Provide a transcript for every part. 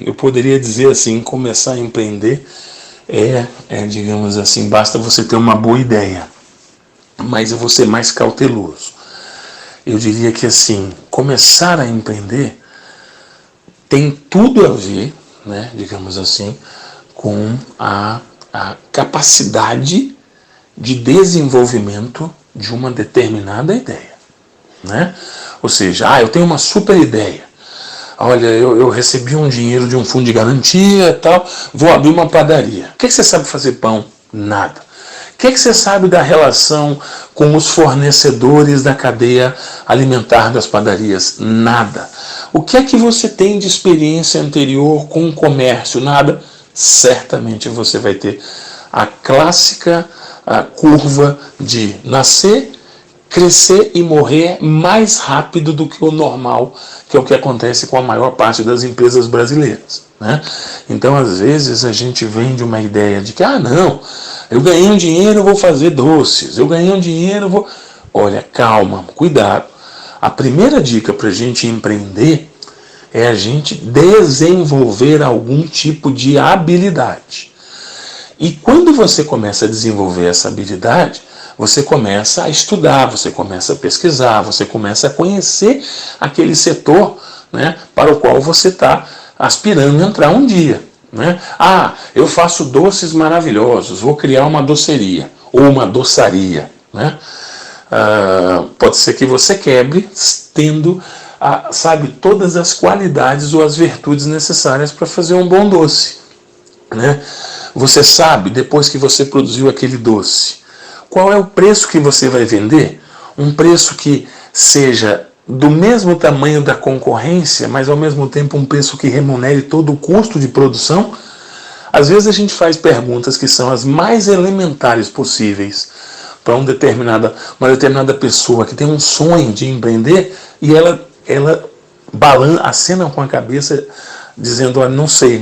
eu poderia dizer assim, começar a empreender digamos assim, basta você ter uma boa ideia, mas eu vou ser mais cauteloso. Eu diria que assim, começar a empreender tem tudo a ver, né, digamos assim, com a capacidade de desenvolvimento de uma determinada ideia, né? Ou seja, eu tenho uma super ideia. Olha, eu recebi um dinheiro de um fundo de garantia e tal, vou abrir uma padaria. O que você sabe fazer pão? Nada. O que você sabe da relação com os fornecedores da cadeia alimentar das padarias? Nada. O que é que você tem de experiência anterior com o comércio? Nada. Certamente você vai ter a clássica curva de nascer, crescer e morrer mais rápido do que o normal, que é o que acontece com a maior parte das empresas brasileiras, né? Então, às vezes, a gente vende uma ideia de que, não, eu ganhei um dinheiro, eu vou fazer doces, eu ganhei um dinheiro, eu vou... Olha, calma, cuidado. A primeira dica para a gente empreender é a gente desenvolver algum tipo de habilidade. E quando você começa a desenvolver essa habilidade, você começa a estudar, você começa a pesquisar, você começa a conhecer aquele setor, né, para o qual você está aspirando a entrar um dia, né? Eu faço doces maravilhosos, vou criar uma doceria ou uma doçaria, né? Pode ser que você quebre tendo, sabe, todas as qualidades ou as virtudes necessárias para fazer um bom doce, né? Você sabe, depois que você produziu aquele doce, qual é o preço que você vai vender? Um preço que seja do mesmo tamanho da concorrência, mas ao mesmo tempo um preço que remunere todo o custo de produção? Às vezes a gente faz perguntas que são as mais elementares possíveis para uma determinada pessoa que tem um sonho de empreender e ela acena com a cabeça dizendo, não sei,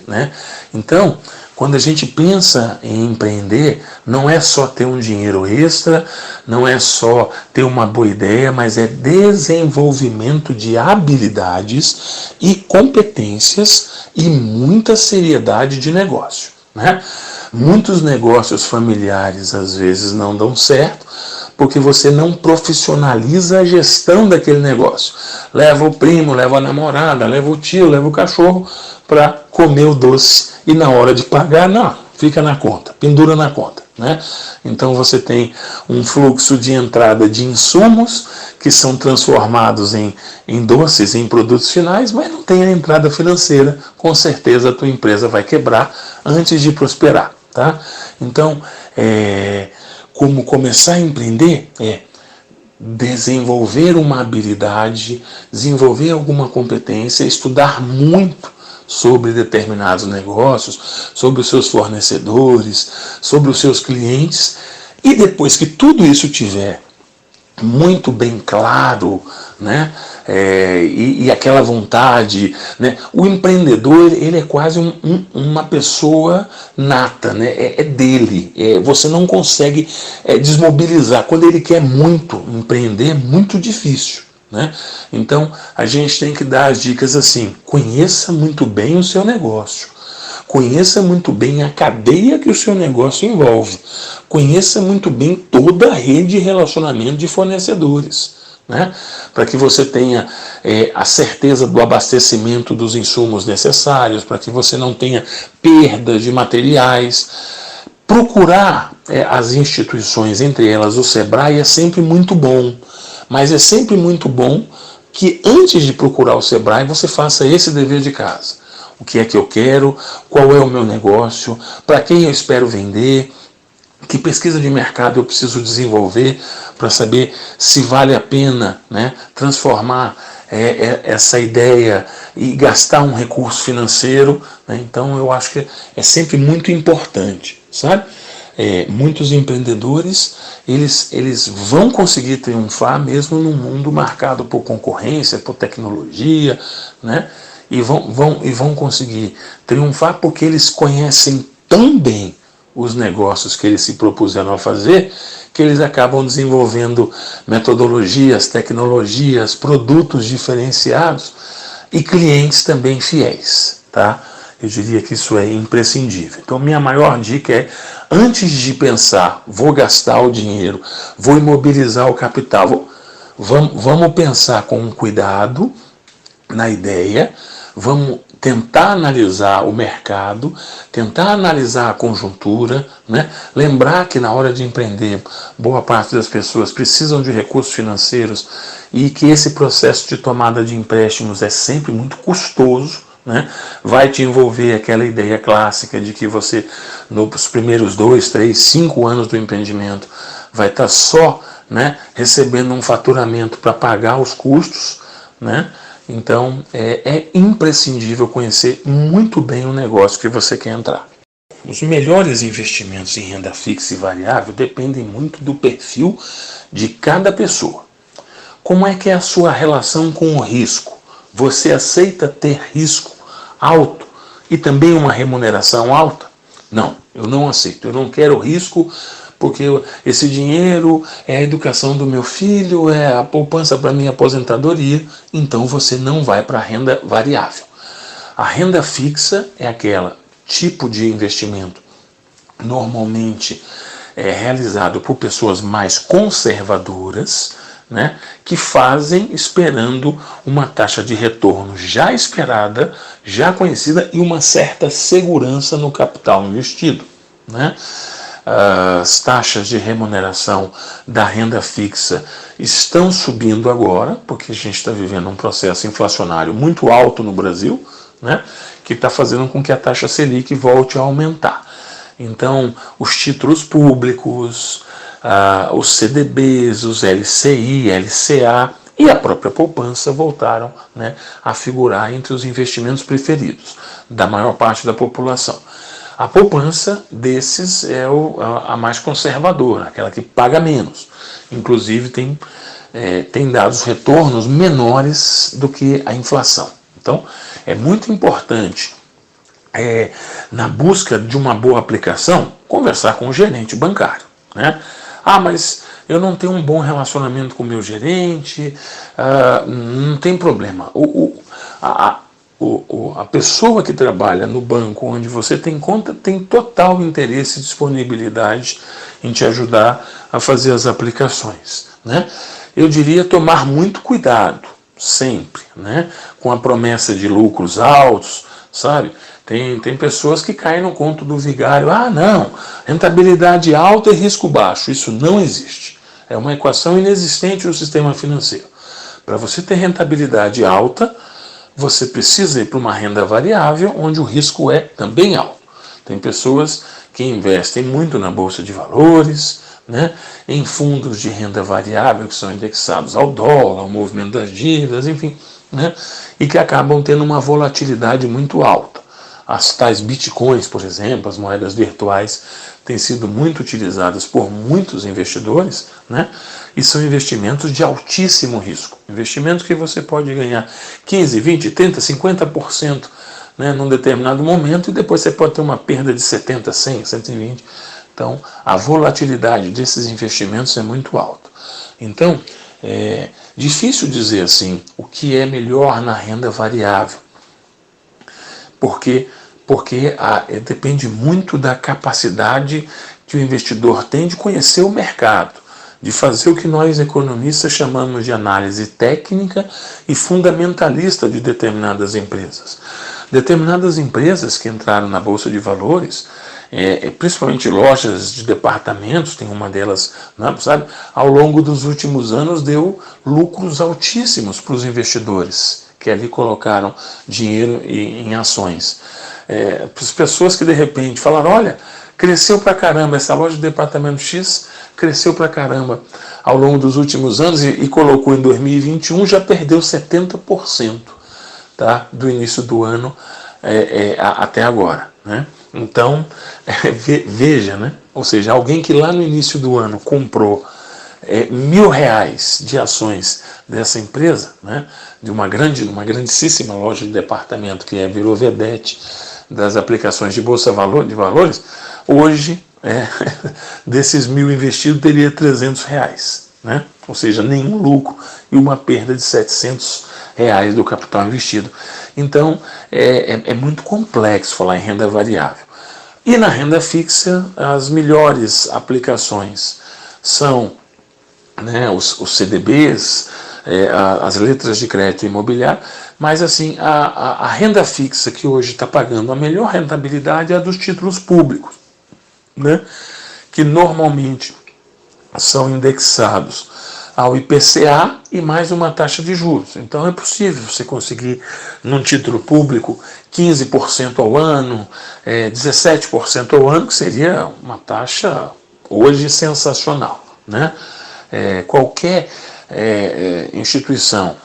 né? Então, quando a gente pensa em empreender, não é só ter um dinheiro extra, não é só ter uma boa ideia, mas é desenvolvimento de habilidades e competências e muita seriedade de negócio, né? Muitos negócios familiares às vezes não dão certo porque você não profissionaliza a gestão daquele negócio. Leva o primo, leva a namorada, leva o tio, leva o cachorro para comer o doce e na hora de pagar, não, fica na conta, pendura na conta, né? Então você tem um fluxo de entrada de insumos que são transformados em doces, em produtos finais, mas não tem a entrada financeira. Com certeza a tua empresa vai quebrar antes de prosperar, tá? Então, como começar a empreender desenvolver uma habilidade, desenvolver alguma competência, estudar muito sobre determinados negócios, sobre os seus fornecedores, sobre os seus clientes, e depois que tudo isso tiver muito bem claro, né, e aquela vontade, né, o empreendedor ele é quase uma pessoa nata, né, é dele, você não consegue desmobilizar. Quando ele quer muito empreender, é muito difícil, né? Então a gente tem que dar as dicas assim: conheça muito bem o seu negócio, conheça muito bem a cadeia que o seu negócio envolve, conheça muito bem toda a rede de relacionamento de fornecedores, né? Para que você tenha a certeza do abastecimento dos insumos necessários, para que você não tenha perdas de materiais. Procurar as instituições, entre elas o Sebrae, é sempre muito bom, mas é sempre muito bom que antes de procurar o Sebrae você faça esse dever de casa. O que é que eu quero? Qual é o meu negócio? Para quem eu espero vender? Que pesquisa de mercado eu preciso desenvolver para saber se vale a pena, né, transformar essa ideia e gastar um recurso financeiro, né? Então eu acho que é sempre muito importante, sabe? Muitos empreendedores eles vão conseguir triunfar mesmo num mundo marcado por concorrência, por tecnologia, né? E vão conseguir triunfar porque eles conhecem tão bem os negócios que eles se propuseram a fazer, que eles acabam desenvolvendo metodologias, tecnologias, produtos diferenciados e clientes também fiéis, tá? Eu diria que isso é imprescindível. Então, minha maior dica é, antes de pensar, vou gastar o dinheiro, vou imobilizar o capital, vamos pensar com cuidado na ideia, vamos tentar analisar o mercado, tentar analisar a conjuntura, né? Lembrar que na hora de empreender, boa parte das pessoas precisam de recursos financeiros e que esse processo de tomada de empréstimos é sempre muito custoso, né? Vai te envolver aquela ideia clássica de que você, nos primeiros 2, 3, 5 anos do empreendimento, vai estar só, né, recebendo um faturamento para pagar os custos, né? Então é imprescindível conhecer muito bem o negócio que você quer entrar. Os melhores investimentos em renda fixa e variável dependem muito do perfil de cada pessoa. Como é que é a sua relação com o risco? Você aceita ter risco alto e também uma remuneração alta? Não, eu não aceito. Eu não quero risco porque esse dinheiro é a educação do meu filho, é a poupança para minha aposentadoria, então você não vai para a renda variável. A renda fixa é aquela tipo de investimento normalmente realizado por pessoas mais conservadoras, né, que fazem esperando uma taxa de retorno já esperada, já conhecida e uma certa segurança no capital investido, né? As taxas de remuneração da renda fixa estão subindo agora, porque a gente está vivendo um processo inflacionário muito alto no Brasil, né, que está fazendo com que a taxa Selic volte a aumentar. Então, os títulos públicos, os CDBs, os LCI, LCA e a própria poupança voltaram, né, a figurar entre os investimentos preferidos da maior parte da população. A poupança desses é a mais conservadora, aquela que paga menos. Inclusive tem dado retornos menores do que a inflação. Então, é muito importante, na busca de uma boa aplicação, conversar com o gerente bancário, né? Mas eu não tenho um bom relacionamento com o meu gerente, não tem problema. A pessoa que trabalha no banco onde você tem conta tem total interesse e disponibilidade em te ajudar a fazer as aplicações, né? Eu diria tomar muito cuidado, sempre, né, com a promessa de lucros altos, sabe? Tem pessoas que caem no conto do vigário, não, rentabilidade alta e risco baixo, isso não existe. É uma equação inexistente no sistema financeiro. Para você ter rentabilidade alta, você precisa ir para uma renda variável, onde o risco é também alto. Tem pessoas que investem muito na Bolsa de Valores, né, em fundos de renda variável que são indexados ao dólar, ao movimento das dívidas, enfim, né, e que acabam tendo uma volatilidade muito alta. As tais bitcoins, por exemplo, as moedas virtuais, têm sido muito utilizadas por muitos investidores, né? E são investimentos de altíssimo risco. Investimentos que você pode ganhar 15, 20, 30, 50%, né, num determinado momento, e depois você pode ter uma perda de 70, 100, 120. Então, a volatilidade desses investimentos é muito alta. Então, é difícil dizer assim o que é melhor na renda variável. Porque depende muito da capacidade que o investidor tem de conhecer o mercado, de fazer o que nós economistas chamamos de análise técnica e fundamentalista de determinadas empresas. Determinadas empresas que entraram na Bolsa de Valores, principalmente lojas de departamentos, tem uma delas, sabe, ao longo dos últimos anos deu lucros altíssimos para os investidores, que ali colocaram dinheiro em ações. Para as pessoas que de repente falaram, olha, cresceu pra caramba, essa loja de departamento X cresceu pra caramba ao longo dos últimos anos e colocou em 2021, já perdeu 70%, tá, do início do ano até agora, né? Então, veja, né? Ou seja, alguém que lá no início do ano comprou R$1.000 de ações dessa empresa, né, de uma grandíssima loja de departamento que virou vedete das aplicações de Bolsa de Valores, hoje, desses 1.000 investidos, teria R$300, né? Ou seja, nenhum lucro e uma perda de reais do capital investido. Então, é muito complexo falar em renda variável. E na renda fixa, as melhores aplicações são, né, os CDBs, as letras de crédito imobiliário, mas assim, a renda fixa que hoje está pagando a melhor rentabilidade é a dos títulos públicos, né, que normalmente são indexados ao IPCA e mais uma taxa de juros. Então é possível você conseguir, num título público, 15% ao ano, 17% ao ano, que seria uma taxa hoje sensacional, né? Qualquer instituição,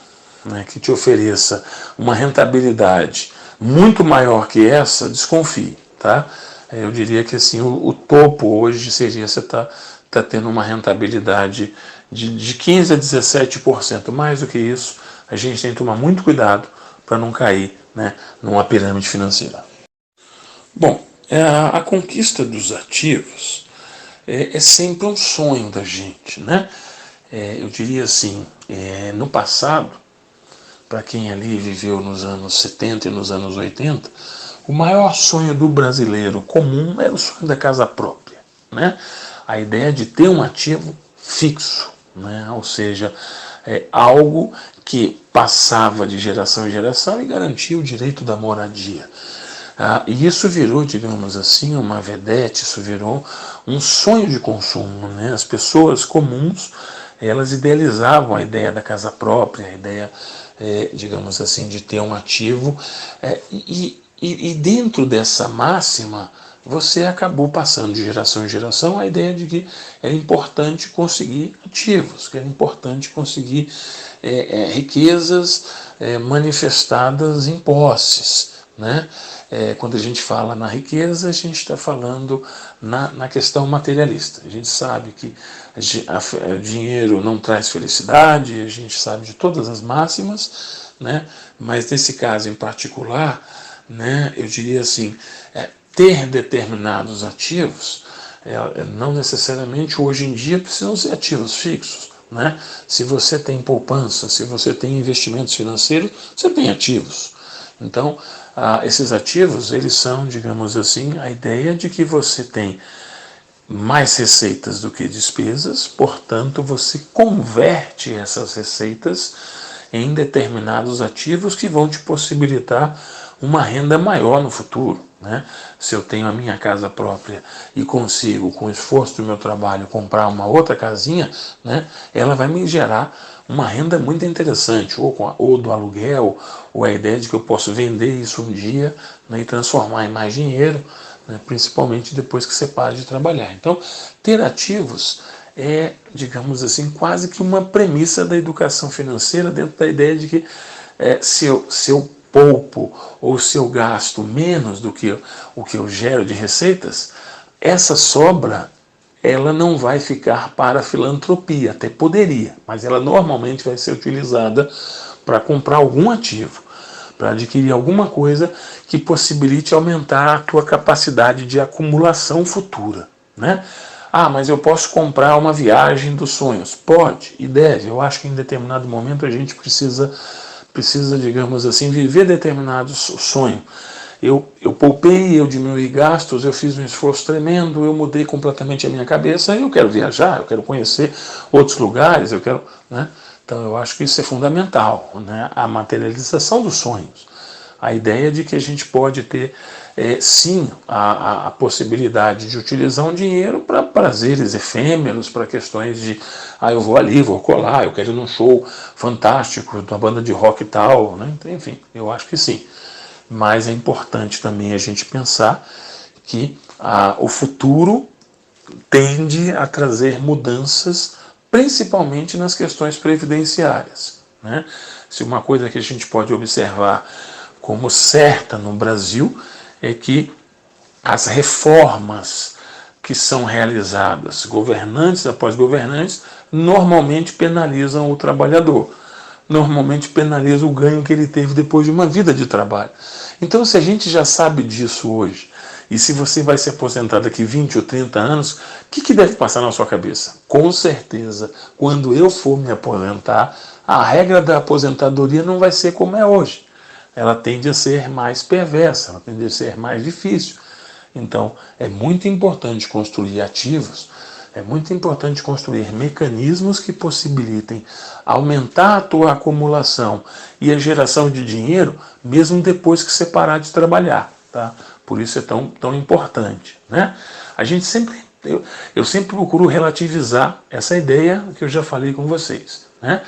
né, que te ofereça uma rentabilidade muito maior que essa, desconfie, tá? Eu diria que assim, o topo hoje seria você tá tendo uma rentabilidade de 15% a 17%. Mais do que isso, a gente tem que tomar muito cuidado para não cair, né, numa pirâmide financeira. Bom, a conquista dos ativos é sempre um sonho da gente, né? Eu diria assim, no passado, para quem ali viveu nos anos 70 e nos anos 80, o maior sonho do brasileiro comum era o sonho da casa própria, né? A ideia de ter um ativo fixo, né? Ou seja, algo que passava de geração em geração e garantia o direito da moradia. E isso virou, digamos assim, uma vedete, isso virou um sonho de consumo, né? As pessoas comuns, elas idealizavam a ideia da casa própria, a ideia, digamos assim, de ter um ativo, e dentro dessa máxima, você acabou passando de geração em geração a ideia de que era importante conseguir ativos, que era importante conseguir riquezas manifestadas em posses, né? Quando a gente fala na riqueza, a gente está falando na questão materialista. A gente sabe que dinheiro não traz felicidade, a gente sabe de todas as máximas, né? Mas nesse caso em particular, né, eu diria assim, ter determinados ativos, não necessariamente hoje em dia precisam ser ativos fixos, né? Se você tem poupança, se você tem investimentos financeiros, você tem ativos. Então, esses ativos, eles são, digamos assim, a ideia de que você tem mais receitas do que despesas, portanto, você converte essas receitas em determinados ativos que vão te possibilitar uma renda maior no futuro, né? Se eu tenho a minha casa própria e consigo, com o esforço do meu trabalho, comprar uma outra casinha, né, ela vai me gerar uma renda muito interessante, ou do aluguel, ou a ideia de que eu posso vender isso um dia, né, e transformar em mais dinheiro, né, principalmente depois que você para de trabalhar. Então, ter ativos é, digamos assim, quase que uma premissa da educação financeira, dentro da ideia de que se eu poupo ou se eu gasto menos do que o que eu gero de receitas, essa sobra ela não vai ficar para a filantropia, até poderia, mas ela normalmente vai ser utilizada para comprar algum ativo, para adquirir alguma coisa que possibilite aumentar a tua capacidade de acumulação futura, né? Mas eu posso comprar uma viagem dos sonhos. Pode e deve. Eu acho que em determinado momento a gente precisa, digamos assim, viver determinado sonho. Eu poupei, eu diminuí gastos, eu fiz um esforço tremendo, eu mudei completamente a minha cabeça, eu quero viajar, eu quero conhecer outros lugares, eu quero, né? Então eu acho que isso é fundamental, né? A materialização dos sonhos. A ideia de que a gente pode ter, sim, a possibilidade de utilizar um dinheiro para prazeres efêmeros, para questões de, eu vou ali, vou colar, eu quero ir num show fantástico, de uma banda de rock e tal, né? Então, enfim, eu acho que sim. Mas é importante também a gente pensar que o futuro tende a trazer mudanças, principalmente nas questões previdenciárias, né? Se uma coisa que a gente pode observar como certa no Brasil é que as reformas que são realizadas, governantes após governantes, normalmente penalizam o trabalhador, normalmente penaliza o ganho que ele teve depois de uma vida de trabalho. Então, se a gente já sabe disso hoje, e se você vai se aposentar daqui 20 ou 30 anos, o que deve passar na sua cabeça? Com certeza, quando eu for me aposentar, a regra da aposentadoria não vai ser como é hoje. Ela tende a ser mais perversa, ela tende a ser mais difícil. Então, é muito importante construir ativos, é muito importante construir mecanismos que possibilitem aumentar a tua acumulação e a geração de dinheiro, mesmo depois que você parar de trabalhar. Tá? Por isso é tão importante. Né? A gente eu sempre procuro relativizar essa ideia que eu já falei com vocês. Né?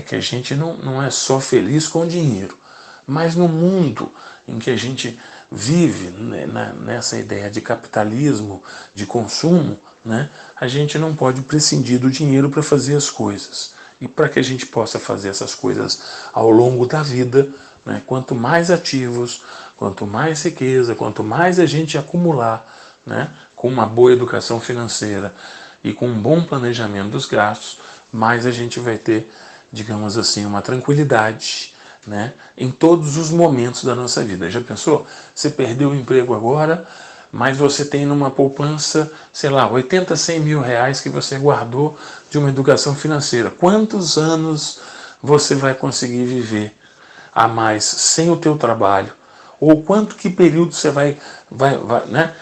Que a gente não é só feliz com o dinheiro, mas no mundo em que a gente vive, né, nessa ideia de capitalismo, de consumo, né, a gente não pode prescindir do dinheiro para fazer as coisas. E para que a gente possa fazer essas coisas ao longo da vida, né, quanto mais ativos, quanto mais riqueza, quanto mais a gente acumular, né, com uma boa educação financeira e com um bom planejamento dos gastos, mais a gente vai ter, digamos assim, uma tranquilidade, né, em todos os momentos da nossa vida. Já pensou? Você perdeu o emprego agora, mas você tem numa poupança, sei lá, 80, 100 mil reais que você guardou de uma educação financeira. Quantos anos você vai conseguir viver a mais sem o teu trabalho? Ou que período você vai né?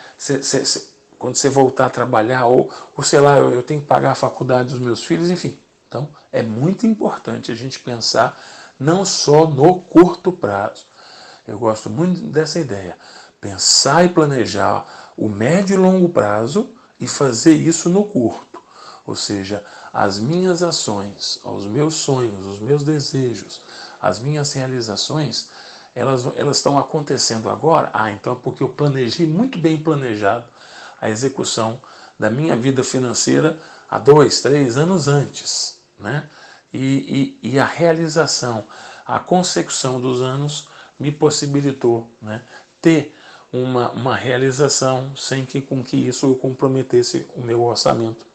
Quando você voltar a trabalhar, ou sei lá, eu tenho que pagar a faculdade dos meus filhos, enfim. Então, é muito importante a gente pensar não só no curto prazo. Eu gosto muito dessa ideia. Pensar e planejar o médio e longo prazo e fazer isso no curto. Ou seja, as minhas ações, os meus sonhos, os meus desejos, as minhas realizações, elas estão acontecendo agora? Então é porque eu planejei muito bem planejado a execução da minha vida financeira há 2, 3 anos antes, né? E a realização, a consecução dos anos me possibilitou, né, ter uma realização sem que com que isso eu comprometesse o meu orçamento